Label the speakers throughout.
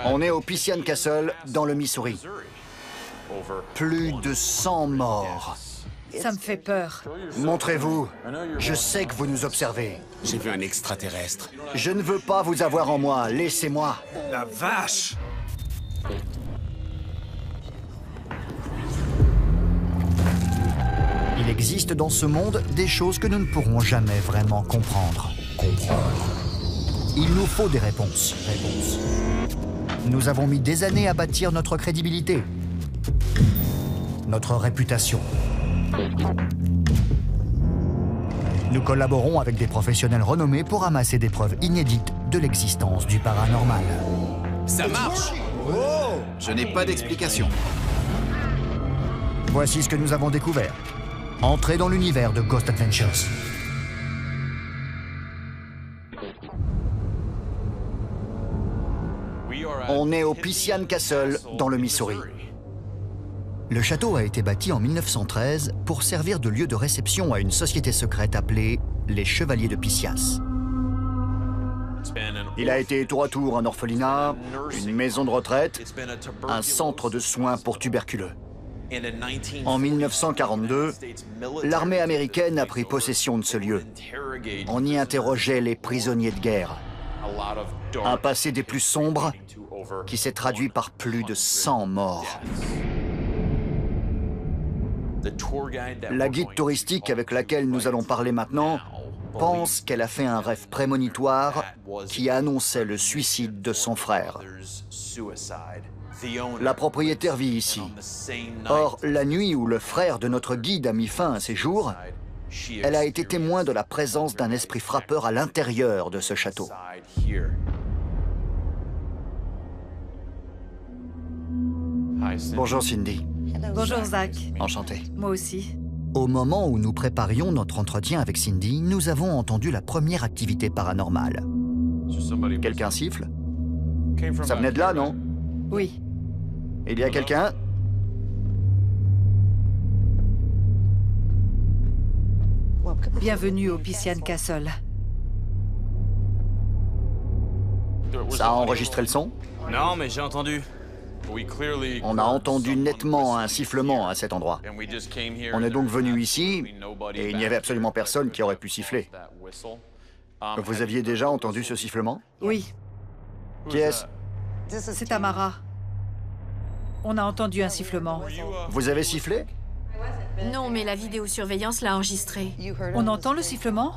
Speaker 1: On est au Picean Castle, dans le Missouri. Plus de 100 morts.
Speaker 2: Ça me fait peur.
Speaker 1: Montrez-vous. Je sais que vous nous observez.
Speaker 3: J'ai vu un extraterrestre.
Speaker 1: Je ne veux pas vous avoir en moi. Laissez-moi.
Speaker 4: La vache!
Speaker 1: Il existe dans ce monde des choses que nous ne pourrons jamais vraiment comprendre. Il nous faut des réponses. Nous avons mis des années à bâtir notre crédibilité, notre réputation. Nous collaborons avec des professionnels renommés pour amasser des preuves inédites de l'existence du paranormal.
Speaker 3: Ça marche! Je n'ai pas d'explication.
Speaker 1: Voici ce que nous avons découvert. Entrez dans l'univers de Ghost Adventures. On est au Picean Castle, dans le Missouri. Le château a été bâti en 1913 pour servir de lieu de réception à une société secrète appelée les Chevaliers de Pythias. Il a été tour à tour un orphelinat, une maison de retraite, un centre de soins pour tuberculeux. En 1942, l'armée américaine a pris possession de ce lieu. On y interrogeait les prisonniers de guerre. Un passé des plus sombres qui s'est traduit par plus de 100 morts. La guide touristique avec laquelle nous allons parler maintenant pense qu'elle a fait un rêve prémonitoire qui annonçait le suicide de son frère. La propriétaire vit ici. Or, la nuit où le frère de notre guide a mis fin à ses jours, elle a été témoin de la présence d'un esprit frappeur à l'intérieur de ce château. Bonjour Cindy.
Speaker 2: Bonjour Zach.
Speaker 1: Enchanté.
Speaker 2: Moi aussi.
Speaker 1: Au moment où nous préparions notre entretien avec Cindy, nous avons entendu la première activité paranormale. Quelqu'un siffle? Ça venait de là, non?
Speaker 2: Oui.
Speaker 1: Il y a quelqu'un?
Speaker 2: Bienvenue au Picean Castle.
Speaker 1: Ça a enregistré le son?
Speaker 4: Non, mais j'ai entendu.
Speaker 1: On a entendu nettement un sifflement à cet endroit. On est donc venu ici et il n'y avait absolument personne qui aurait pu siffler. Vous aviez déjà entendu ce sifflement?
Speaker 2: Oui.
Speaker 1: Qui est-ce?
Speaker 2: C'est Tamara. On a entendu un sifflement.
Speaker 1: Vous avez sifflé?
Speaker 5: Non, mais la vidéosurveillance l'a enregistré.
Speaker 2: On entend le sifflement?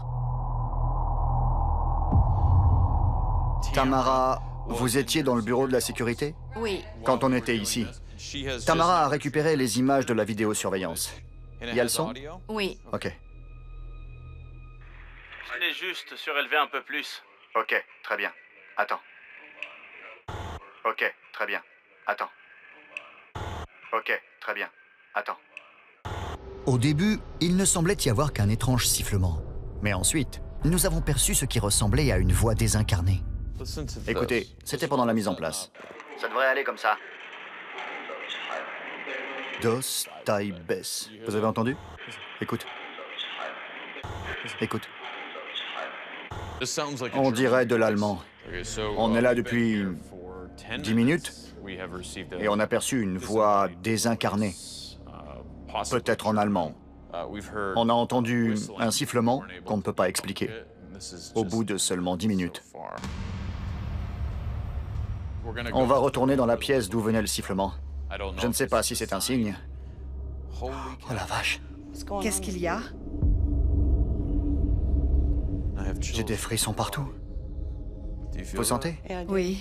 Speaker 1: Tamara, vous étiez dans le bureau de la sécurité?
Speaker 5: Oui.
Speaker 1: Quand on était ici. Tamara a récupéré les images de la vidéosurveillance. Il y a le son?
Speaker 5: Oui.
Speaker 1: Ok.
Speaker 6: Allez juste surélever un peu plus.
Speaker 1: Ok, très bien. Attends. Ok, très bien. Attends. Ok, très bien. Attends. Au début, il ne semblait y avoir qu'un étrange sifflement. Mais ensuite, nous avons perçu ce qui ressemblait à une voix désincarnée. Écoutez, c'était pendant la mise en place. Ça devrait aller comme ça. Dos Taibes. Vous avez entendu? Écoute. Écoute. On dirait de l'allemand. On est là depuis 10 minutes et on a perçu une voix désincarnée. Peut-être en allemand. On a entendu un sifflement qu'on ne peut pas expliquer. Au bout de seulement 10 minutes. On va retourner dans la pièce d'où venait le sifflement. Je ne sais pas si c'est un signe. Oh la vache.
Speaker 2: Qu'est-ce qu'il y a?
Speaker 1: J'ai des frissons partout. Vous sentez?
Speaker 2: Oui.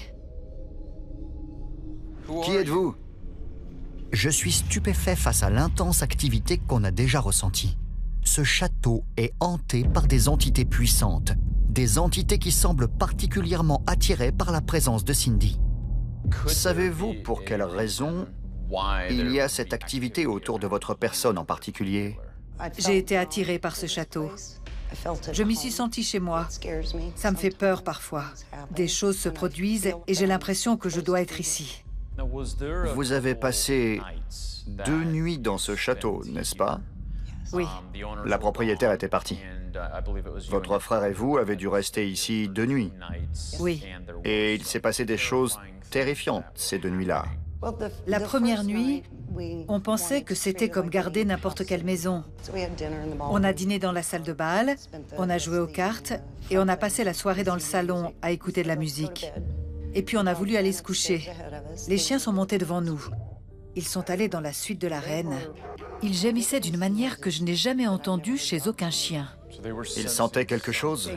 Speaker 1: Qui êtes-vous? Je suis stupéfait face à l'intense activité qu'on a déjà ressentie. Ce château est hanté par des entités puissantes. Des entités qui semblent particulièrement attirées par la présence de Cindy. Savez-vous pour quelle raison il y a cette activité autour de votre personne en particulier?
Speaker 2: J'ai été attirée par ce château. Je m'y suis sentie chez moi. Ça me fait peur parfois. Des choses se produisent et j'ai l'impression que je dois être ici.
Speaker 1: Vous avez passé 2 nuits dans ce château, n'est-ce pas?
Speaker 2: Oui.
Speaker 1: La propriétaire était partie. Votre frère et vous avez dû rester ici 2 nuits.
Speaker 2: Oui.
Speaker 1: Et il s'est passé des choses terrifiantes ces 2 nuits-là.
Speaker 2: La première nuit, on pensait que c'était comme garder n'importe quelle maison. On a dîné dans la salle de bal, on a joué aux cartes et on a passé la soirée dans le salon à écouter de la musique. Et puis on a voulu aller se coucher. Les chiens sont montés devant nous. Ils sont allés dans la suite de la reine. Ils gémissaient d'une manière que je n'ai jamais entendue chez aucun chien.
Speaker 1: Ils sentaient quelque chose?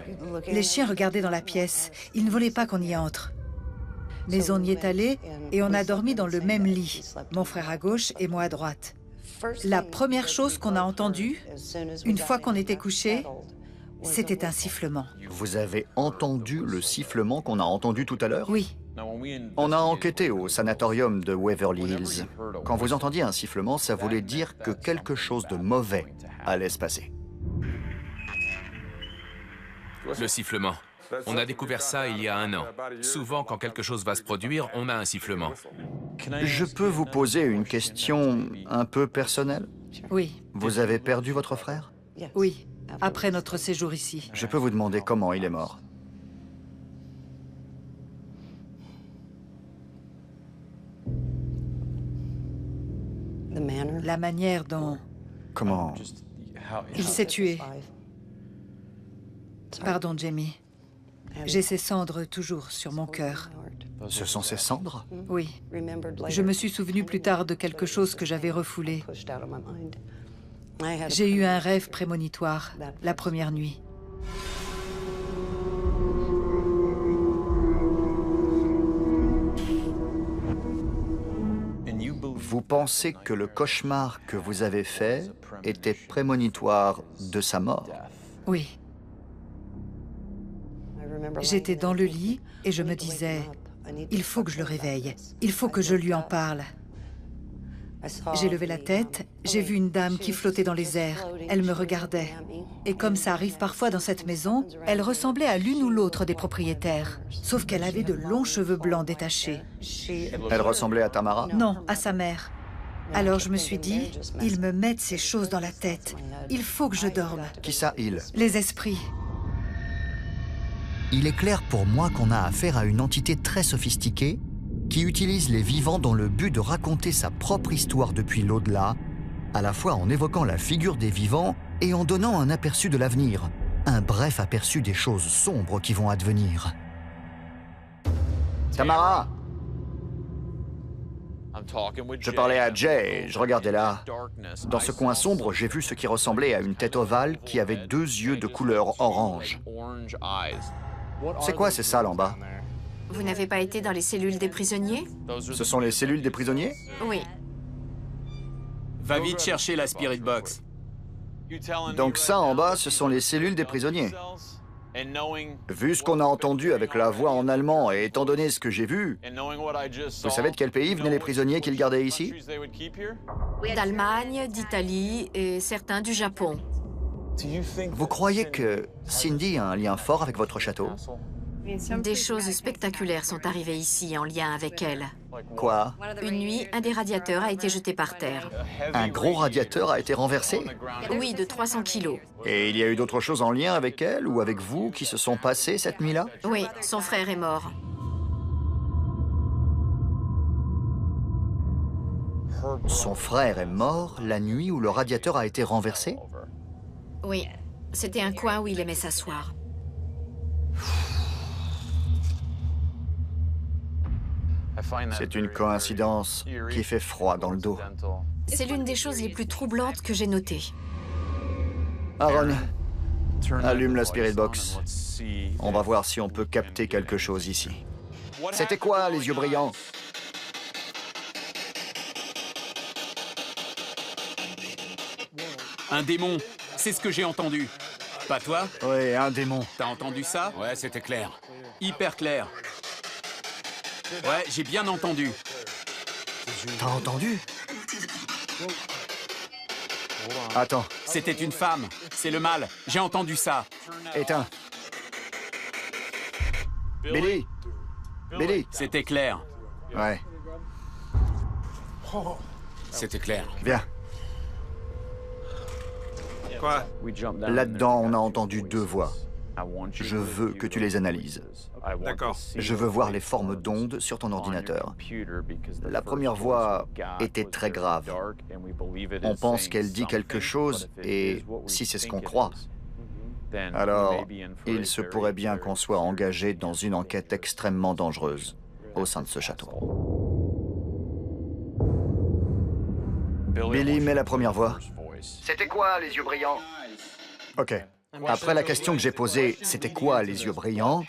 Speaker 2: Les chiens regardaient dans la pièce. Ils ne voulaient pas qu'on y entre. Mais on y est allé et on a dormi dans le même lit, mon frère à gauche et moi à droite. La première chose qu'on a entendue, une fois qu'on était couchés, c'était un sifflement.
Speaker 1: Vous avez entendu le sifflement qu'on a entendu tout à l'heure?
Speaker 2: Oui.
Speaker 1: On a enquêté au sanatorium de Waverly Hills. Quand vous entendiez un sifflement, ça voulait dire que quelque chose de mauvais allait se passer.
Speaker 7: Le sifflement. On a découvert ça il y a 1 an. Souvent, quand quelque chose va se produire, on a un sifflement.
Speaker 1: Je peux vous poser une question un peu personnelle?
Speaker 2: Oui.
Speaker 1: Vous avez perdu votre frère?
Speaker 2: Oui, après notre séjour ici.
Speaker 1: Je peux vous demander comment il est mort?
Speaker 2: La manière dont
Speaker 1: Comment?
Speaker 2: il s'est tué. Pardon, Jamie. J'ai ces cendres toujours sur mon cœur.
Speaker 1: Ce sont ses cendres?
Speaker 2: Oui. Je me suis souvenu plus tard de quelque chose que j'avais refoulé. J'ai eu un rêve prémonitoire la première nuit.
Speaker 1: Vous pensez que le cauchemar que vous avez fait était prémonitoire de sa mort?
Speaker 2: Oui. J'étais dans le lit et je me disais, il faut que je le réveille, il faut que je lui en parle. J'ai levé la tête, j'ai vu une dame qui flottait dans les airs. Elle me regardait. Et comme ça arrive parfois dans cette maison, elle ressemblait à l'une ou l'autre des propriétaires. Sauf qu'elle avait de longs cheveux blancs détachés.
Speaker 1: Elle ressemblait à Tamara?
Speaker 2: Non, à sa mère. Alors je me suis dit, ils me mettent ces choses dans la tête. Il faut que je dorme.
Speaker 1: Qui ça, il?
Speaker 2: Les esprits.
Speaker 1: Il est clair pour moi qu'on a affaire à une entité très sophistiquée qui utilise les vivants dans le but de raconter sa propre histoire depuis l'au-delà, à la fois en évoquant la figure des vivants et en donnant un aperçu de l'avenir, un bref aperçu des choses sombres qui vont advenir. Tamara! Je parlais à Jay, je regardais là. Dans ce coin sombre, j'ai vu ce qui ressemblait à une tête ovale qui avait 2 yeux de couleur orange. C'est quoi ces salles en bas?
Speaker 5: Vous n'avez pas été dans les cellules des prisonniers?
Speaker 1: Ce sont les cellules des prisonniers?
Speaker 5: Oui.
Speaker 3: Va vite chercher la Spirit Box.
Speaker 1: Donc ça en bas, ce sont les cellules des prisonniers. Vu ce qu'on a entendu avec la voix en allemand et étant donné ce que j'ai vu, vous savez de quel pays venaient les prisonniers qu'ils gardaient ici?
Speaker 5: D'Allemagne, d'Italie et certains du Japon.
Speaker 1: Vous croyez que Cindy a un lien fort avec votre château?
Speaker 5: Des choses spectaculaires sont arrivées ici en lien avec elle.
Speaker 1: Quoi?
Speaker 5: Une nuit, un des radiateurs a été jeté par terre.
Speaker 1: Un gros radiateur a été renversé?
Speaker 5: Oui, de 300 kilos.
Speaker 1: Et il y a eu d'autres choses en lien avec elle ou avec vous qui se sont passées cette nuit-là?
Speaker 5: Oui, son frère est mort.
Speaker 1: Son frère est mort la nuit où le radiateur a été renversé?
Speaker 5: Oui, c'était un coin où il aimait s'asseoir.
Speaker 1: C'est une coïncidence qui fait froid dans le dos.
Speaker 5: C'est l'une des choses les plus troublantes que j'ai notées.
Speaker 1: Aaron, allume la Spirit Box. On va voir si on peut capter quelque chose ici. C'était quoi, les yeux brillants?
Speaker 3: Un démon, c'est ce que j'ai entendu. Pas toi?
Speaker 1: Oui, un démon.
Speaker 3: T'as entendu ça?
Speaker 7: Ouais, c'était clair.
Speaker 3: Hyper clair. Ouais, j'ai bien entendu.
Speaker 1: T'as entendu? Attends,
Speaker 3: C'était une femme. C'est le mal. J'ai entendu ça.
Speaker 1: éteins. Billy! Billy!
Speaker 3: C'était clair.
Speaker 1: Ouais,
Speaker 7: C'était clair.
Speaker 1: viens.
Speaker 6: Quoi?
Speaker 1: Là-dedans, on a entendu 2 voix. Je veux que tu les analyses.
Speaker 6: D'accord.
Speaker 1: Je veux voir les formes d'ondes sur ton ordinateur. La première voix était très grave. On pense qu'elle dit quelque chose, et si c'est ce qu'on croit, alors il se pourrait bien qu'on soit engagé dans une enquête extrêmement dangereuse au sein de ce château. Billy, mets la première voix. C'était quoi, les yeux brillants? Ok. Après la question que j'ai posée, c'était quoi, les yeux brillants?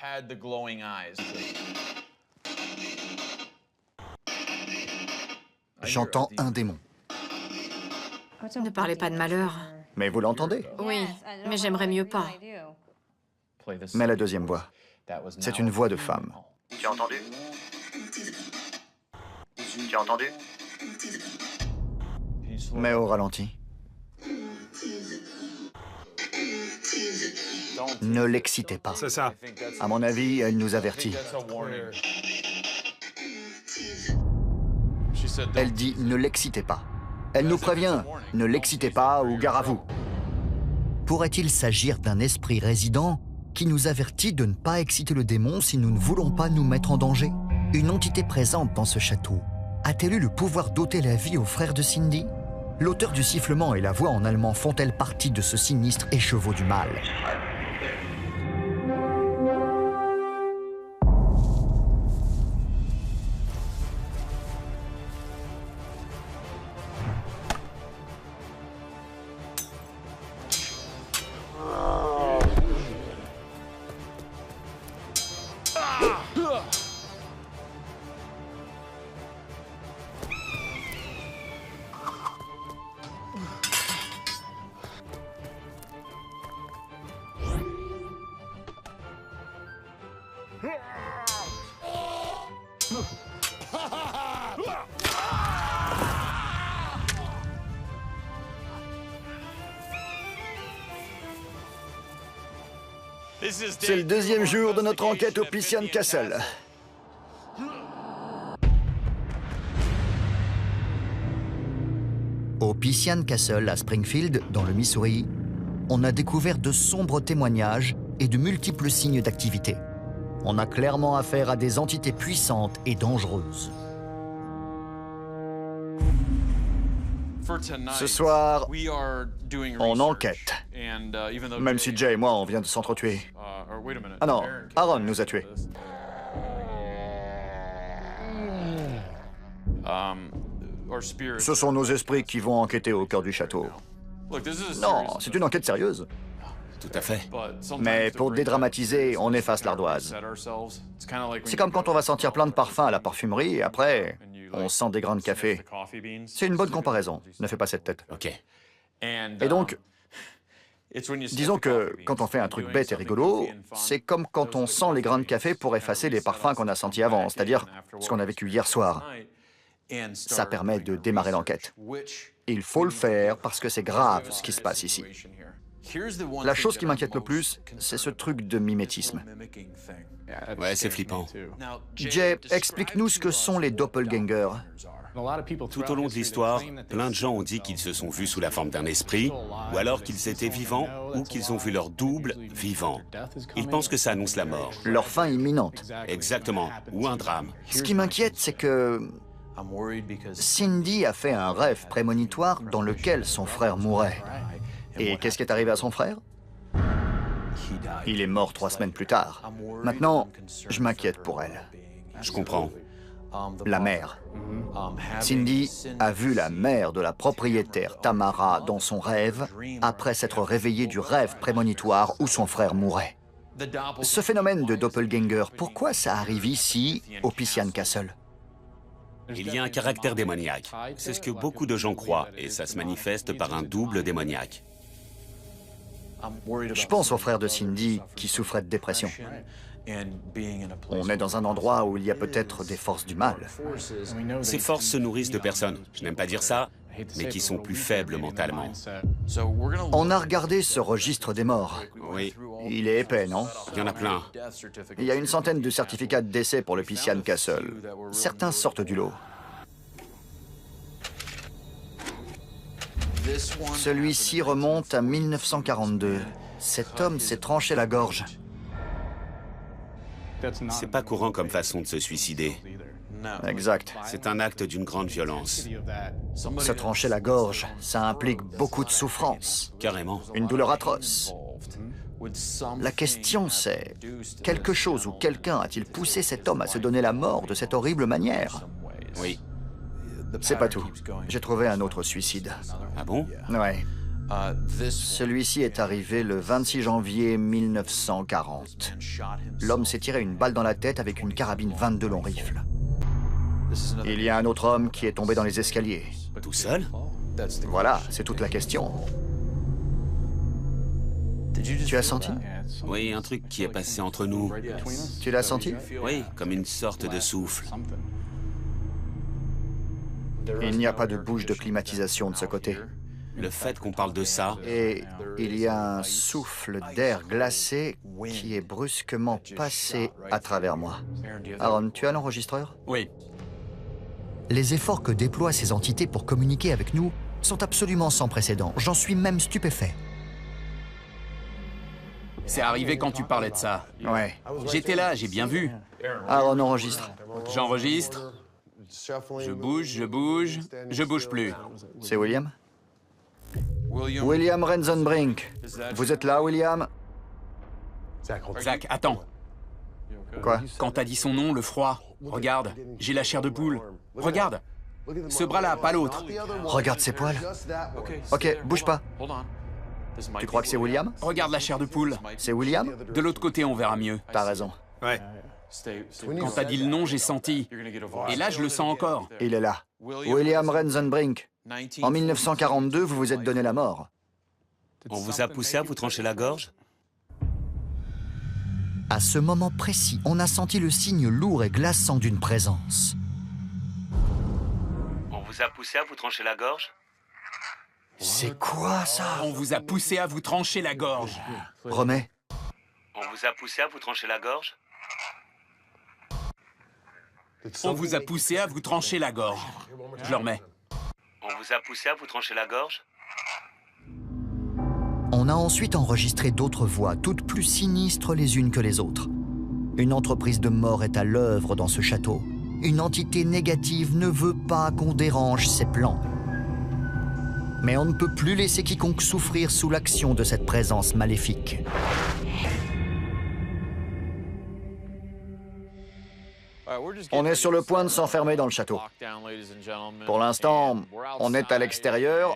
Speaker 1: J'entends un démon.
Speaker 5: Ne parlez pas de malheur.
Speaker 1: Mais vous l'entendez?
Speaker 5: Oui, mais j'aimerais mieux pas.
Speaker 1: Mets la deuxième voix. C'est une voix de femme. Tu as entendu? Tu as entendu? Mets au ralenti. Ne l'excitez pas.
Speaker 6: C'est ça.
Speaker 1: À mon avis, elle nous avertit. Elle dit « ne l'excitez pas ». Elle nous prévient « ne l'excitez pas ou gare à vous ». Pourrait-il s'agir d'un esprit résident qui nous avertit de ne pas exciter le démon si nous ne voulons pas nous mettre en danger? Une entité présente dans ce château a-t-elle eu le pouvoir d'ôter la vie aux frères de Cindy? L'auteur du sifflement et la voix en allemand font-elles partie de ce sinistre écheveau du mal? C'est le deuxième jour de notre enquête au Pissian Castle. Au Pissian Castle, à Springfield, dans le Missouri, on a découvert de sombres témoignages et de multiples signes d'activité. On a clairement affaire à des entités puissantes et dangereuses. Ce soir, on enquête. Même si Jay et moi, on vient de s'entretuer. Ah non, Aaron nous a tués. Ce sont nos esprits qui vont enquêter au cœur du château. Non, c'est une enquête sérieuse.
Speaker 8: Tout à fait.
Speaker 1: Mais pour dédramatiser, on efface l'ardoise. C'est comme quand on va sentir plein de parfums à la parfumerie et après, on sent des grains de café. C'est une bonne comparaison. Ne fais pas cette tête.
Speaker 8: OK.
Speaker 1: Et donc, disons que quand on fait un truc bête et rigolo, c'est comme quand on sent les grains de café pour effacer les parfums qu'on a sentis avant, c'est-à-dire ce qu'on a vécu hier soir. Ça permet de démarrer l'enquête. Il faut le faire parce que c'est grave ce qui se passe ici. La chose qui m'inquiète le plus, c'est ce truc de mimétisme.
Speaker 8: Ouais, c'est flippant.
Speaker 1: Jay, explique-nous ce que sont les doppelgangers.
Speaker 8: Tout au long de l'histoire, plein de gens ont dit qu'ils se sont vus sous la forme d'un esprit, ou alors qu'ils étaient vivants, ou qu'ils ont vu leur double vivant. Ils pensent que ça annonce la mort.
Speaker 1: Leur fin imminente.
Speaker 8: Exactement, ou un drame.
Speaker 1: Ce qui m'inquiète, c'est que Cindy a fait un rêve prémonitoire dans lequel son frère mourait. Et qu'est-ce qui est arrivé à son frère? Il est mort 3 semaines plus tard. Maintenant, je m'inquiète pour elle.
Speaker 8: Je comprends.
Speaker 1: La mère. Cindy a vu la mère de la propriétaire Tamara dans son rêve après s'être réveillée du rêve prémonitoire où son frère mourait. Ce phénomène de doppelganger, pourquoi ça arrive ici, au Pissian Castle?
Speaker 8: Il y a un caractère démoniaque. C'est ce que beaucoup de gens croient, et ça se manifeste par un double démoniaque.
Speaker 1: Je pense au frère de Cindy qui souffrait de dépression. On est dans un endroit où il y a peut-être des forces du mal.
Speaker 8: Ces forces se nourrissent de personnes, je n'aime pas dire ça, mais qui sont plus faibles mentalement.
Speaker 1: On a regardé ce registre des morts.
Speaker 8: Oui.
Speaker 1: Il est épais, non?
Speaker 8: Il y en a plein.
Speaker 1: Il y a une centaine de certificats de décès pour le Pissian Castle. Certains sortent du lot. Celui-ci remonte à 1942. Cet homme s'est tranché la gorge.
Speaker 8: C'est pas courant comme façon de se suicider.
Speaker 1: Exact.
Speaker 8: C'est un acte d'une grande violence.
Speaker 1: Se trancher la gorge, ça implique beaucoup de souffrance.
Speaker 8: Carrément.
Speaker 1: Une douleur atroce. La question c'est, quelque chose ou quelqu'un a-t-il poussé cet homme à se donner la mort de cette horrible manière?
Speaker 8: Oui.
Speaker 1: C'est pas tout. J'ai trouvé un autre suicide.
Speaker 8: Ah bon?
Speaker 1: Ouais. Celui-ci est arrivé le 26 janvier 1940. L'homme s'est tiré une balle dans la tête avec une carabine 22 long rifle. Il y a un autre homme qui est tombé dans les escaliers.
Speaker 8: Tout seul?
Speaker 1: Voilà, c'est toute la question. Tu as senti?
Speaker 8: Oui, un truc qui est passé entre nous.
Speaker 1: Tu l'as senti?
Speaker 8: Oui, comme une sorte de souffle.
Speaker 1: Il n'y a pas de bouche de climatisation de ce côté.
Speaker 8: Le fait qu'on parle de ça,
Speaker 1: Et il y a un souffle d'air glacé qui est brusquement passé à travers moi. Aaron, tu as l'enregistreur?
Speaker 7: Oui.
Speaker 1: Les efforts que déploient ces entités pour communiquer avec nous sont absolument sans précédent. J'en suis même stupéfait.
Speaker 9: C'est arrivé quand tu parlais de ça.
Speaker 1: Ouais.
Speaker 9: J'étais là, j'ai bien vu.
Speaker 1: Aaron enregistre.
Speaker 9: J'enregistre. Je bouge plus.
Speaker 1: C'est William? William Renzenbrink. Vous êtes là, William?
Speaker 9: Zach, attends.
Speaker 1: Quoi?
Speaker 9: Quand t'as dit son nom, le froid. Regarde, j'ai la chair de poule. Regarde. Ce bras-là, pas l'autre.
Speaker 1: Regarde ses poils. Ok, bouge pas. Tu crois que c'est William?
Speaker 9: Regarde la chair de poule.
Speaker 1: C'est William?
Speaker 9: De l'autre côté, on verra mieux.
Speaker 1: T'as raison.
Speaker 7: Ouais.
Speaker 9: Quand t'as dit le nom, j'ai senti. Et là, je le sens encore.
Speaker 1: Il est là. William Renzenbrink. En 1942, vous vous êtes donné la mort.
Speaker 8: on vous a poussé à vous trancher la gorge?
Speaker 1: À ce moment précis, on a senti le signe lourd et glaçant d'une présence.
Speaker 8: On vous a poussé à vous trancher la gorge?
Speaker 1: C'est quoi ça?
Speaker 9: On vous a poussé à vous trancher la gorge.
Speaker 1: Remets.
Speaker 8: On vous a poussé à vous trancher la gorge?
Speaker 9: On vous a poussé à vous trancher la gorge. Je le remets.
Speaker 8: On vous a poussé à vous trancher la gorge?
Speaker 1: On a ensuite enregistré d'autres voix, toutes plus sinistres les unes que les autres. Une entreprise de mort est à l'œuvre dans ce château. Une entité négative ne veut pas qu'on dérange ses plans. Mais on ne peut plus laisser quiconque souffrir sous l'action de cette présence maléfique. On est sur le point de s'enfermer dans le château. Pour l'instant, on est à l'extérieur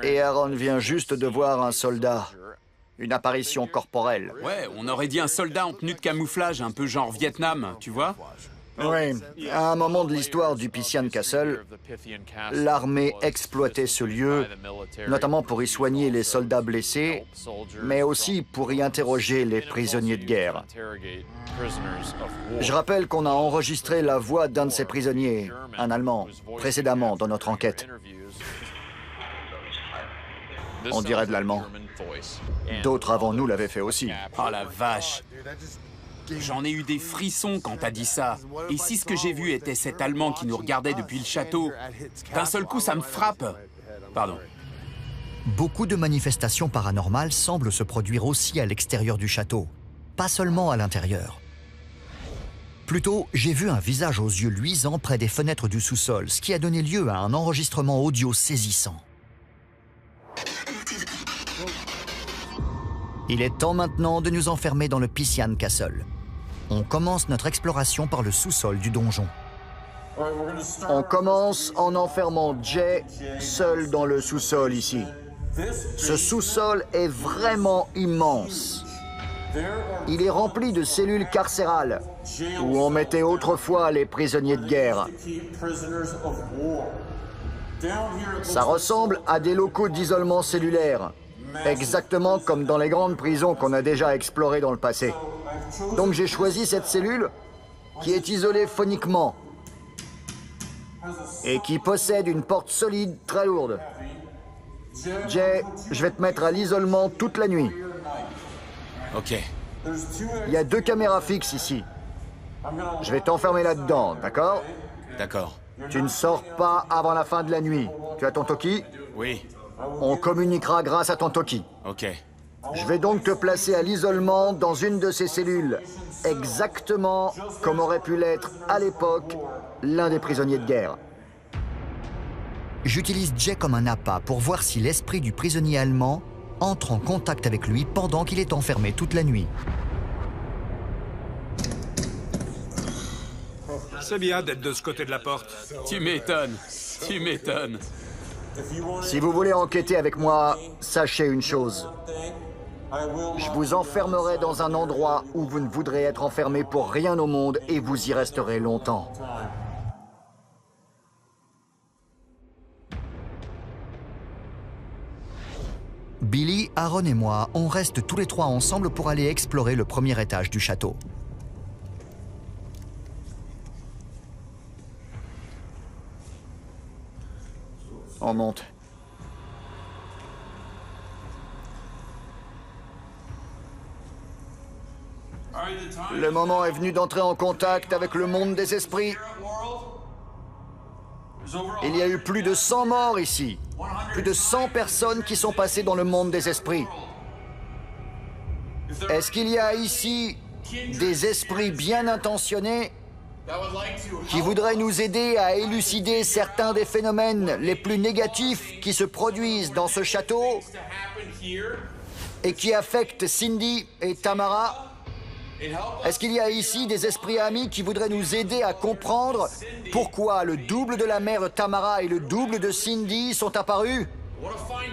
Speaker 1: et Aaron vient juste de voir un soldat. Une apparition corporelle.
Speaker 9: Ouais, on aurait dit un soldat en tenue de camouflage, un peu genre Vietnam, tu vois?
Speaker 1: Oui, à un moment de l'histoire du Pythian Castle, l'armée exploitait ce lieu, notamment pour y soigner les soldats blessés, mais aussi pour y interroger les prisonniers de guerre. Je rappelle qu'on a enregistré la voix d'un de ces prisonniers, un Allemand, précédemment dans notre enquête. On dirait de l'allemand. D'autres avant nous l'avaient fait aussi.
Speaker 9: Oh la vache! J'en ai eu des frissons quand t'as dit ça. Et si ce que j'ai vu était cet Allemand qui nous regardait depuis le château, d'un seul coup, ça me frappe. Pardon.
Speaker 1: Beaucoup de manifestations paranormales semblent se produire aussi à l'extérieur du château, pas seulement à l'intérieur. Plutôt, j'ai vu un visage aux yeux luisants près des fenêtres du sous-sol, ce qui a donné lieu à un enregistrement audio saisissant. Il est temps maintenant de nous enfermer dans le Pythian Castle. On commence notre exploration par le sous-sol du donjon. On commence en enfermant Jay seul dans le sous-sol ici. Ce sous-sol est vraiment immense. Il est rempli de cellules carcérales, où on mettait autrefois les prisonniers de guerre. Ça ressemble à des locaux d'isolement cellulaire. Exactement comme dans les grandes prisons qu'on a déjà explorées dans le passé. Donc j'ai choisi cette cellule qui est isolée phoniquement et qui possède une porte solide très lourde. Jay, je vais te mettre à l'isolement toute la nuit.
Speaker 8: Ok.
Speaker 1: Il y a 2 caméras fixes ici. Je vais t'enfermer là-dedans, d'accord?
Speaker 8: D'accord.
Speaker 1: Tu ne sors pas avant la fin de la nuit. Tu as ton toki?
Speaker 8: Oui.
Speaker 1: On communiquera grâce à ton Toki.
Speaker 8: Ok.
Speaker 1: Je vais donc te placer à l'isolement dans une de ces cellules, exactement comme aurait pu l'être à l'époque l'un des prisonniers de guerre. J'utilise Jay comme un appât pour voir si l'esprit du prisonnier allemand entre en contact avec lui pendant qu'il est enfermé toute la nuit.
Speaker 10: C'est bien d'être de ce côté de la porte.
Speaker 9: Tu m'étonnes. Tu m'étonnes.
Speaker 1: Si vous voulez enquêter avec moi, sachez une chose. Je vous enfermerai dans un endroit où vous ne voudrez être enfermé pour rien au monde et vous y resterez longtemps. Billy, Aaron et moi, on reste tous les trois ensemble pour aller explorer le premier étage du château. On monte. Le moment est venu d'entrer en contact avec le monde des esprits. Il y a eu plus de 100 morts ici. Plus de 100 personnes qui sont passées dans le monde des esprits. Est-ce qu'il y a ici des esprits bien intentionnés qui voudraient nous aider à élucider certains des phénomènes les plus négatifs qui se produisent dans ce château et qui affectent Cindy et Tamara? Est-ce qu'il y a ici des esprits amis qui voudraient nous aider à comprendre pourquoi le double de la mère Tamara et le double de Cindy sont apparus?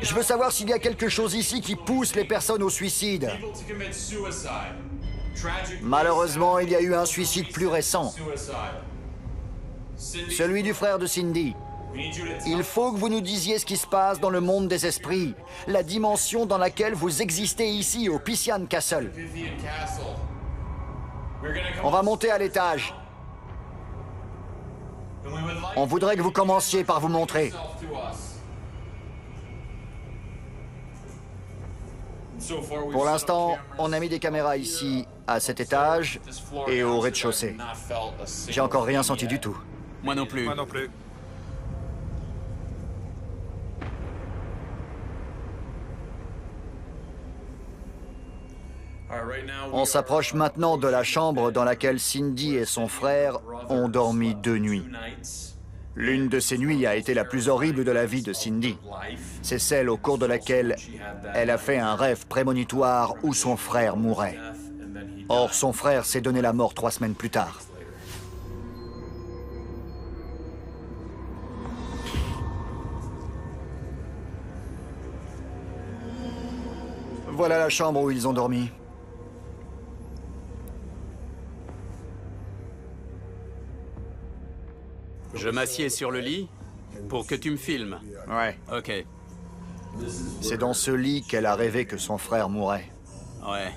Speaker 1: Je veux savoir s'il y a quelque chose ici qui pousse les personnes au suicide. Malheureusement, il y a eu un suicide plus récent. Celui du frère de Cindy. Il faut que vous nous disiez ce qui se passe dans le monde des esprits, la dimension dans laquelle vous existez ici, au Pythian Castle. On va monter à l'étage. On voudrait que vous commenciez par vous montrer. Pour l'instant, on a mis des caméras ici, à cet étage et au rez-de-chaussée. J'ai encore rien senti du tout.
Speaker 9: Moi non plus.
Speaker 10: Moi non plus.
Speaker 1: On s'approche maintenant de la chambre dans laquelle Cindy et son frère ont dormi 2 nuits. L'une de ces nuits a été la plus horrible de la vie de Cindy. C'est celle au cours de laquelle elle a fait un rêve prémonitoire où son frère mourait. Or, son frère s'est donné la mort 3 semaines plus tard. Voilà la chambre où ils ont dormi.
Speaker 9: Je m'assieds sur le lit pour que tu me filmes.
Speaker 1: Ouais.
Speaker 9: Ok.
Speaker 1: C'est dans ce lit qu'elle a rêvé que son frère mourait.
Speaker 9: Ouais.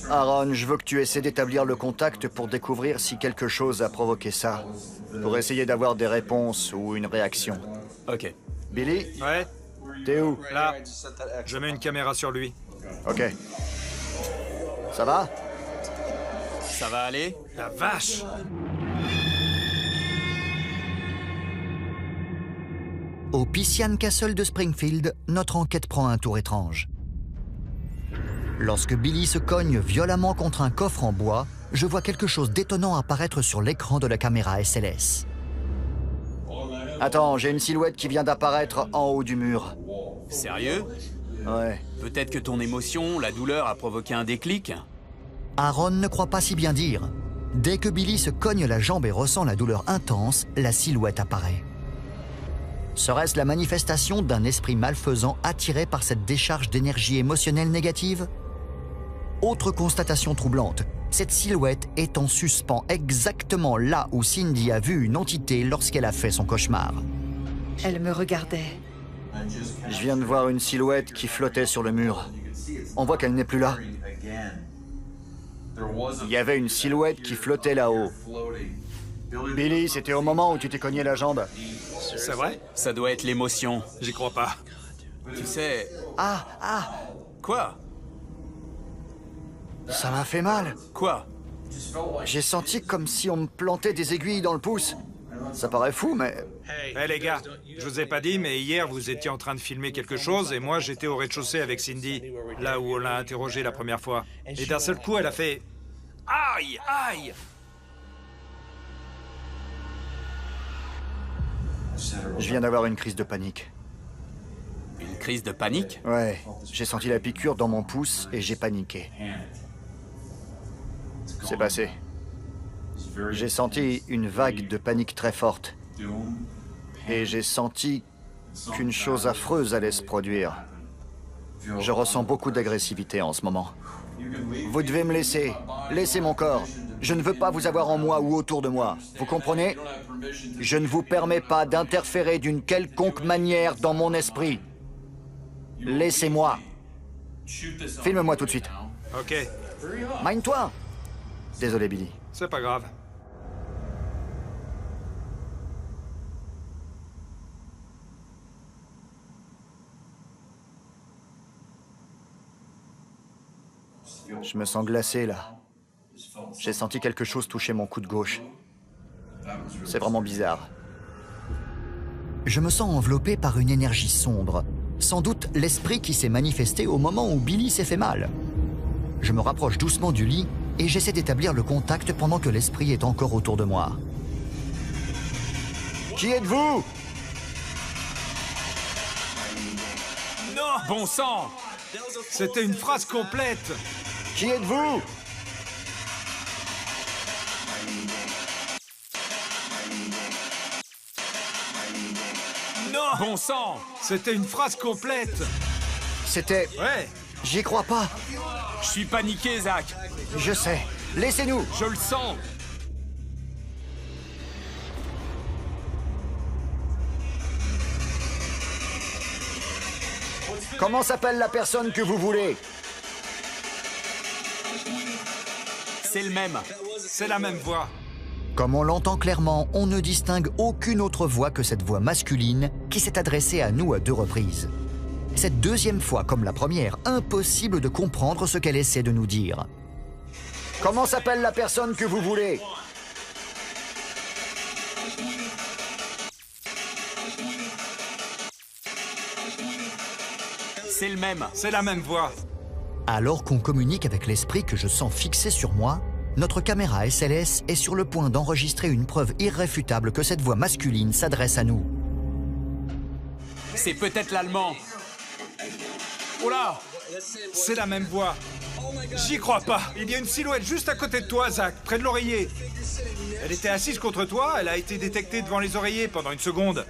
Speaker 1: Aaron, je veux que tu essaies d'établir le contact pour découvrir si quelque chose a provoqué ça. Pour essayer d'avoir des réponses ou une réaction.
Speaker 9: Ok.
Speaker 1: Billy?
Speaker 10: Ouais?
Speaker 1: T'es où?
Speaker 10: Là. Je mets une caméra sur lui.
Speaker 1: Ok. Ça va?
Speaker 9: Ça va aller?
Speaker 10: La vache!
Speaker 1: Au Pythian Castle de Springfield, notre enquête prend un tour étrange. Lorsque Billy se cogne violemment contre un coffre en bois, je vois quelque chose d'étonnant apparaître sur l'écran de la caméra SLS. Attends, j'ai une silhouette qui vient d'apparaître en haut du mur.
Speaker 9: Sérieux?
Speaker 1: Ouais.
Speaker 9: Peut-être que ton émotion, la douleur, a provoqué un déclic?
Speaker 1: Aaron ne croit pas si bien dire. Dès que Billy se cogne la jambe et ressent la douleur intense, la silhouette apparaît. Serait-ce la manifestation d'un esprit malfaisant attiré par cette décharge d'énergie émotionnelle négative? Autre constatation troublante, cette silhouette est en suspens exactement là où Cindy a vu une entité lorsqu'elle a fait son cauchemar.
Speaker 2: Elle me regardait.
Speaker 1: Je viens de voir une silhouette qui flottait sur le mur. On voit qu'elle n'est plus là. Il y avait une silhouette qui flottait là-haut. Billy, c'était au moment où tu t'es cogné la jambe.
Speaker 10: C'est vrai?
Speaker 9: Ça doit être l'émotion.
Speaker 10: J'y crois pas.
Speaker 9: Tu sais...
Speaker 1: Ah!
Speaker 9: Quoi?
Speaker 1: Ça m'a fait mal.
Speaker 9: Quoi?
Speaker 1: J'ai senti comme si on me plantait des aiguilles dans le pouce. Ça paraît fou, mais...
Speaker 10: Eh les gars, je vous ai pas dit, mais hier vous étiez en train de filmer quelque chose et moi j'étais au rez-de-chaussée avec Cindy, là où on l'a interrogée la première fois. Et d'un seul coup, elle a fait... Aïe, aïe!
Speaker 1: Je viens d'avoir une crise de panique.
Speaker 9: Une crise de panique?
Speaker 1: Ouais, j'ai senti la piqûre dans mon pouce et j'ai paniqué. C'est passé. J'ai senti une vague de panique très forte. Et j'ai senti qu'une chose affreuse allait se produire. Je ressens beaucoup d'agressivité en ce moment. Vous devez me laisser. Laissez mon corps. Je ne veux pas vous avoir en moi ou autour de moi. Vous comprenez? Je ne vous permets pas d'interférer d'une quelconque manière dans mon esprit. Laissez-moi. Filme-moi tout de suite.
Speaker 10: Ok,
Speaker 1: Mine-toi. Désolé, Billy.
Speaker 10: c'est pas grave.
Speaker 1: Je me sens glacé, là. J'ai senti quelque chose toucher mon coude gauche. C'est vraiment bizarre. Je me sens enveloppé par une énergie sombre. Sans doute l'esprit qui s'est manifesté au moment où Billy s'est fait mal. Je me rapproche doucement du lit et j'essaie d'établir le contact pendant que l'esprit est encore autour de moi. Qui êtes-vous?
Speaker 10: Non!
Speaker 9: Bon sang!
Speaker 10: C'était une phrase complète!
Speaker 1: Qui êtes-vous?
Speaker 10: Non!
Speaker 9: Bon sang!
Speaker 10: C'était une phrase complète!
Speaker 1: C'était...
Speaker 10: Ouais!
Speaker 1: J'y crois pas.
Speaker 9: Je suis paniqué, Zach.
Speaker 1: Je sais. Laissez-nous.
Speaker 9: Je le sens.
Speaker 1: Comment s'appelle la personne que vous voulez?
Speaker 9: C'est le même.
Speaker 10: C'est la même voix.
Speaker 1: Comme on l'entend clairement, on ne distingue aucune autre voix que cette voix masculine qui s'est adressée à nous à 2 reprises. Cette deuxième fois, comme la première, impossible de comprendre ce qu'elle essaie de nous dire. Comment s'appelle la personne que vous voulez?
Speaker 9: C'est le même.
Speaker 10: C'est la même voix.
Speaker 1: Alors qu'on communique avec l'esprit que je sens fixé sur moi, notre caméra SLS est sur le point d'enregistrer une preuve irréfutable que cette voix masculine s'adresse à nous.
Speaker 9: C'est peut-être l'allemand. Oh là!
Speaker 10: C'est la même voix. J'y crois pas. Il y a une silhouette juste à côté de toi, Zach, près de l'oreiller. Elle était assise contre toi, elle a été détectée devant les oreillers pendant une seconde.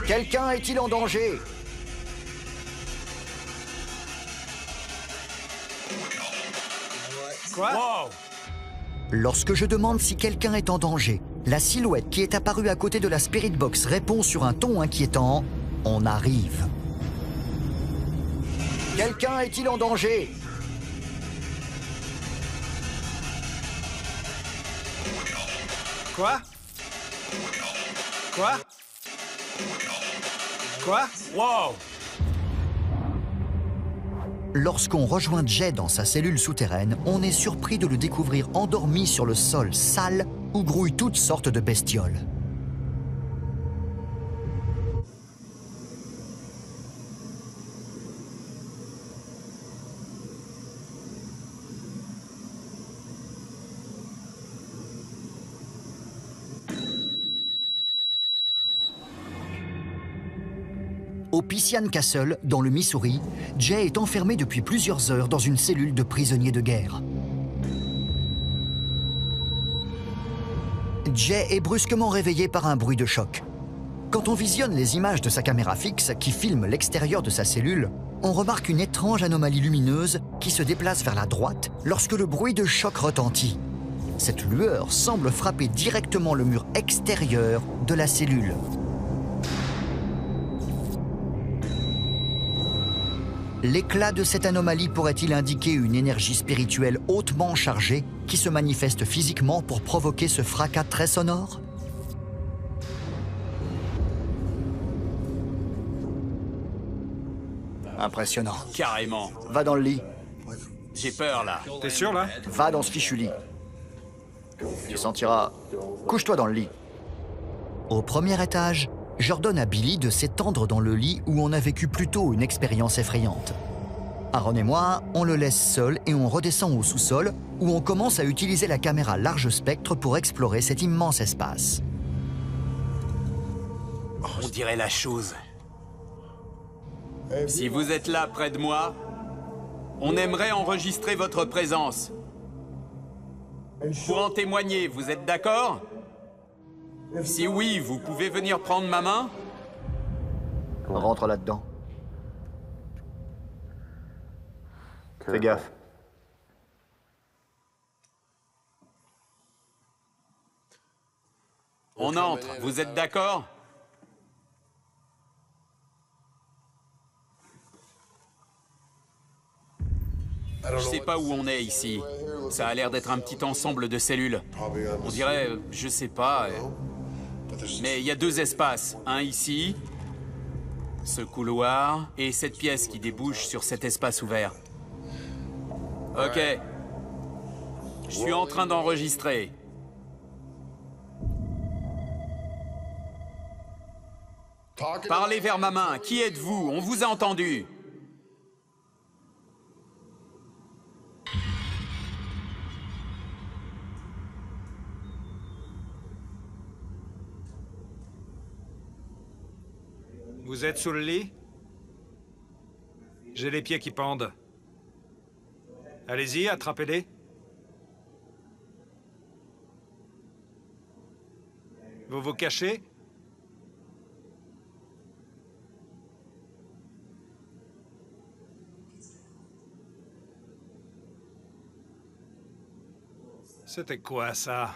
Speaker 1: Quelqu'un est-il en danger?
Speaker 10: Quoi?
Speaker 9: Wow!
Speaker 1: Lorsque je demande si quelqu'un est en danger, la silhouette qui est apparue à côté de la Spirit Box répond sur un ton inquiétant « On arrive ». Quelqu'un est-il en danger?
Speaker 10: Quoi? Quoi? Quoi?
Speaker 9: Wow!
Speaker 1: Lorsqu'on rejoint Jay dans sa cellule souterraine, on est surpris de le découvrir endormi sur le sol sale où grouillent toutes sortes de bestioles. Au Pisian Castle, dans le Missouri, Jay est enfermé depuis plusieurs heures dans une cellule de prisonniers de guerre. Jay est brusquement réveillé par un bruit de choc. Quand on visionne les images de sa caméra fixe qui filme l'extérieur de sa cellule, on remarque une étrange anomalie lumineuse qui se déplace vers la droite lorsque le bruit de choc retentit. Cette lueur semble frapper directement le mur extérieur de la cellule. L'éclat de cette anomalie pourrait-il indiquer une énergie spirituelle hautement chargée qui se manifeste physiquement pour provoquer ce fracas très sonore? Impressionnant.
Speaker 9: Carrément.
Speaker 1: Va dans le lit.
Speaker 9: J'ai peur, là.
Speaker 10: T'es sûr, là?
Speaker 1: Va dans ce fichu lit. Tu sentiras... Couche-toi dans le lit. Au premier étage, j'ordonne à Billy de s'étendre dans le lit où on a vécu plus tôt une expérience effrayante. Aaron et moi, on le laisse seul et on redescend au sous-sol où on commence à utiliser la caméra large spectre pour explorer cet immense espace.
Speaker 9: On dirait la chose. Si vous êtes là près de moi, on aimerait enregistrer votre présence. Pour en témoigner, vous êtes d'accord? Si oui, vous pouvez venir prendre ma main?
Speaker 1: Rentre là-dedans. Fais gaffe.
Speaker 9: On entre, vous êtes d'accord? Je sais pas où on est ici. Ça a l'air d'être un petit ensemble de cellules. On dirait, je sais pas. Mais il y a deux espaces. Un ici, ce couloir, et cette pièce qui débouche sur cet espace ouvert. Ok. Je suis en train d'enregistrer. Parlez vers ma main. Qui êtes-vous? On vous a entendu.
Speaker 10: Vous êtes sous le lit? J'ai les pieds qui pendent. Allez-y, attrapez-les. Vous vous cachez? C'était quoi, ça?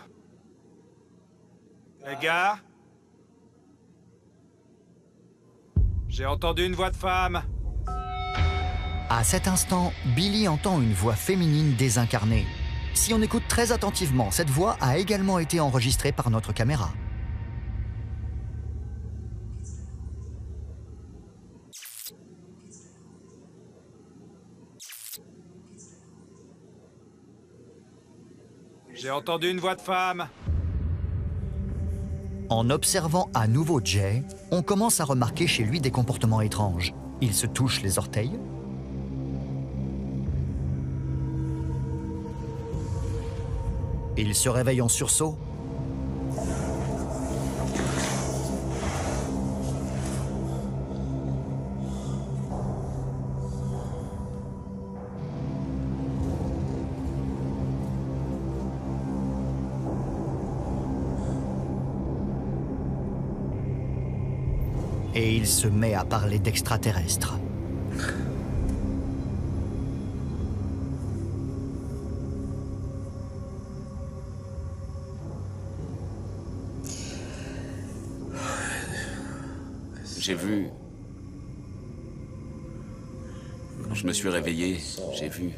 Speaker 10: Les gars? J'ai entendu une voix de femme.
Speaker 1: À cet instant, Billy entend une voix féminine désincarnée. Si on écoute très attentivement, cette voix a également été enregistrée par notre caméra.
Speaker 10: J'ai entendu une voix de femme.
Speaker 1: En observant à nouveau Jay, on commence à remarquer chez lui des comportements étranges. Il se touche les orteils. Il se réveille en sursaut. Et il se met à parler d'extraterrestres.
Speaker 8: J'ai vu... Quand je me suis réveillé, j'ai vu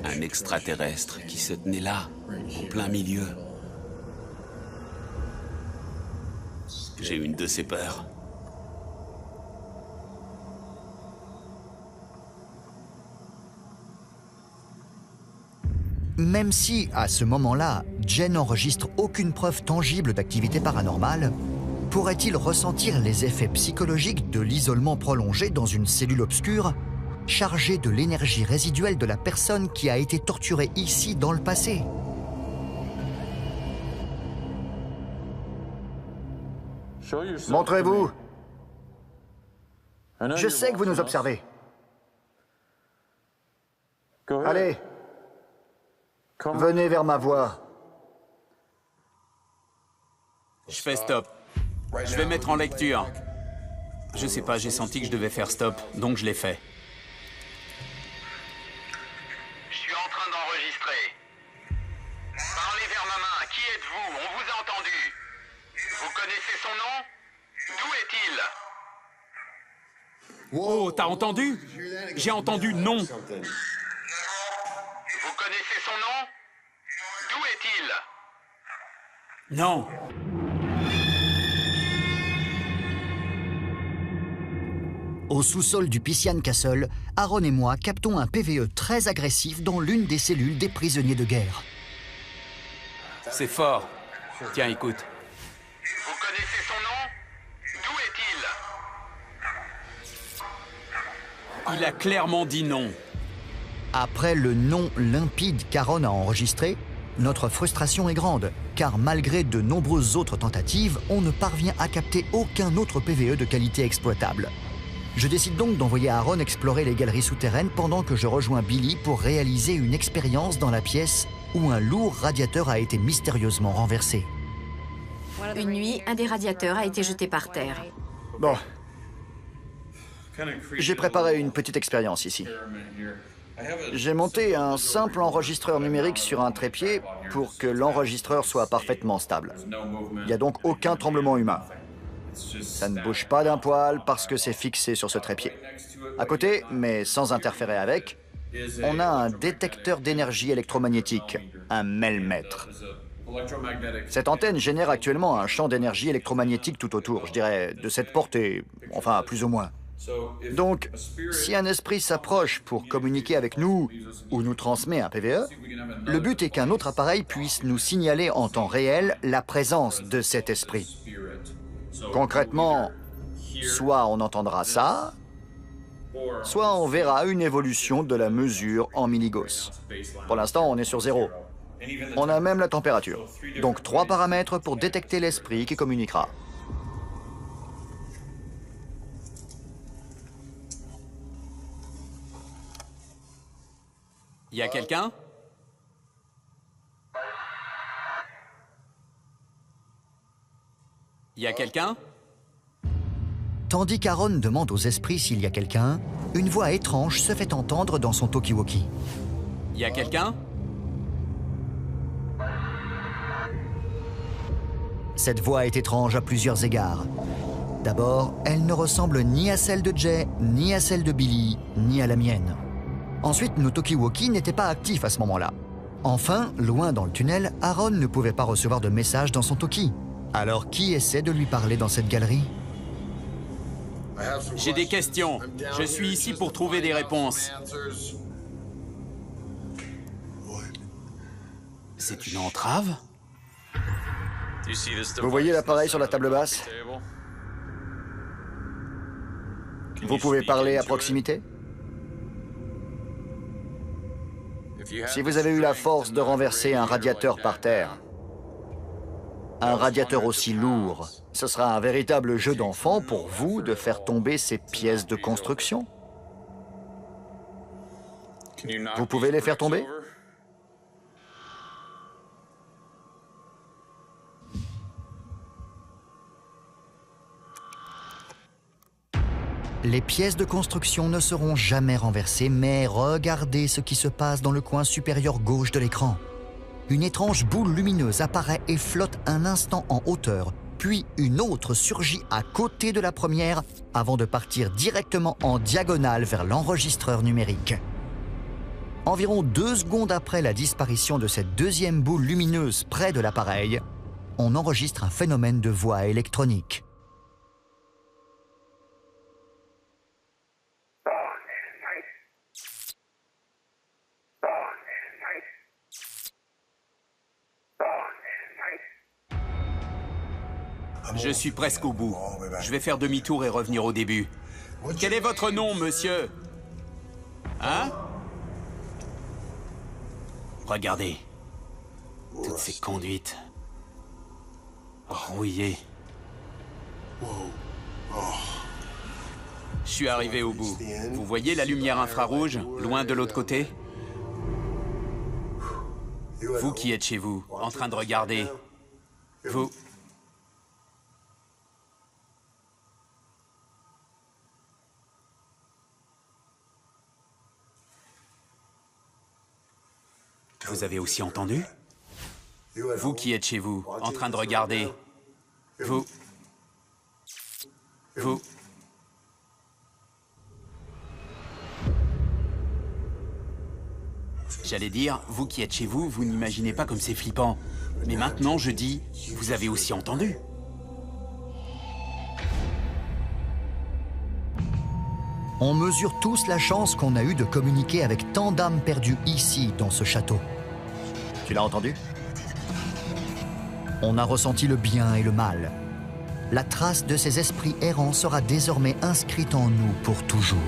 Speaker 8: un extraterrestre qui se tenait là, en plein milieu. J'ai eu une de ces peurs.
Speaker 1: Même si, à ce moment-là, Jay n'enregistre aucune preuve tangible d'activité paranormale, pourrait-il ressentir les effets psychologiques de l'isolement prolongé dans une cellule obscure, chargée de l'énergie résiduelle de la personne qui a été torturée ici dans le passé? Montrez-vous. Je sais que vous nous observez. Allez. Venez vers ma voix.
Speaker 9: Je fais stop. Je vais mettre en lecture. Je sais pas, j'ai senti que je devais faire stop, donc je l'ai fait.
Speaker 11: Je suis en train d'enregistrer. Parlez vers ma main. Qui êtes-vous? On vous a entendu. Vous connaissez son nom? D'où est-il?
Speaker 9: Oh, t'as entendu? J'ai entendu non.
Speaker 11: Vous connaissez son nom? D'où est-il?
Speaker 9: Non.
Speaker 1: Au sous-sol du Pissian Castle, Aaron et moi captons un PVE très agressif dans l'une des cellules des prisonniers de guerre.
Speaker 9: C'est fort. Tiens, écoute.
Speaker 11: Vous
Speaker 9: Il a clairement dit non.
Speaker 1: Après le non limpide qu'Aaron a enregistré, notre frustration est grande, car malgré de nombreuses autres tentatives, on ne parvient à capter aucun autre PVE de qualité exploitable. Je décide donc d'envoyer Aaron explorer les galeries souterraines pendant que je rejoins Billy pour réaliser une expérience dans la pièce où un lourd radiateur a été mystérieusement renversé.
Speaker 5: Une nuit, un des radiateurs a été jeté par terre.
Speaker 1: Bon. J'ai préparé une petite expérience ici. J'ai monté un simple enregistreur numérique sur un trépied pour que l'enregistreur soit parfaitement stable. Il n'y a donc aucun tremblement humain. Ça ne bouge pas d'un poil parce que c'est fixé sur ce trépied. À côté, mais sans interférer avec, on a un détecteur d'énergie électromagnétique, un melmètre. Cette antenne génère actuellement un champ d'énergie électromagnétique tout autour, je dirais de cette portée, enfin plus ou moins. Donc, si un esprit s'approche pour communiquer avec nous ou nous transmet un PVE, le but est qu'un autre appareil puisse nous signaler en temps réel la présence de cet esprit. Concrètement, soit on entendra ça, soit on verra une évolution de la mesure en milligauss. Pour l'instant, on est sur 0. On a même la température. Donc 3 paramètres pour détecter l'esprit qui communiquera.
Speaker 9: Y a quelqu'un? Y a quelqu'un?
Speaker 1: Tandis qu'Aaron demande aux esprits s'il y a quelqu'un, une voix étrange se fait entendre dans son talkie-walkie.
Speaker 9: Y a quelqu'un?
Speaker 1: Cette voix est étrange à plusieurs égards. D'abord, elle ne ressemble ni à celle de Jay, ni à celle de Billy, ni à la mienne. Ensuite, nos talkie-walkies n'étaient pas actifs à ce moment-là. Enfin, loin dans le tunnel, Aaron ne pouvait pas recevoir de message dans son talkie. Alors, qui essaie de lui parler dans cette galerie?
Speaker 9: J'ai des questions. Je suis ici pour trouver des réponses. C'est une entrave?
Speaker 1: Vous voyez l'appareil sur la table basse? Vous pouvez parler à proximité? Si vous avez eu la force de renverser un radiateur par terre, un radiateur aussi lourd, ce sera un véritable jeu d'enfant pour vous de faire tomber ces pièces de construction. Vous pouvez les faire tomber? Les pièces de construction ne seront jamais renversées, mais regardez ce qui se passe dans le coin supérieur gauche de l'écran. Une étrange boule lumineuse apparaît et flotte un instant en hauteur, puis une autre surgit à côté de la première avant de partir directement en diagonale vers l'enregistreur numérique. Environ 2 secondes après la disparition de cette deuxième boule lumineuse près de l'appareil, on enregistre un phénomène de voix électronique.
Speaker 9: Je suis presque au bout. Je vais faire demi-tour et revenir au début. Quel est votre nom, monsieur? Hein? Regardez. Toutes ces conduites. Rouillées. Je suis arrivé au bout. Vous voyez la lumière infrarouge, loin de l'autre côté? Vous qui êtes chez vous, en train de regarder. Vous... Vous avez aussi entendu? Vous qui êtes chez vous, en train de regarder. Vous... J'allais dire, vous qui êtes chez vous, vous n'imaginez pas comme c'est flippant. Mais maintenant, je dis, vous avez aussi entendu.
Speaker 1: On mesure tous la chance qu'on a eue de communiquer avec tant d'âmes perdues ici, dans ce château. Tu l'as entendu? On a ressenti le bien et le mal. La trace de ces esprits errants sera désormais inscrite en nous pour toujours.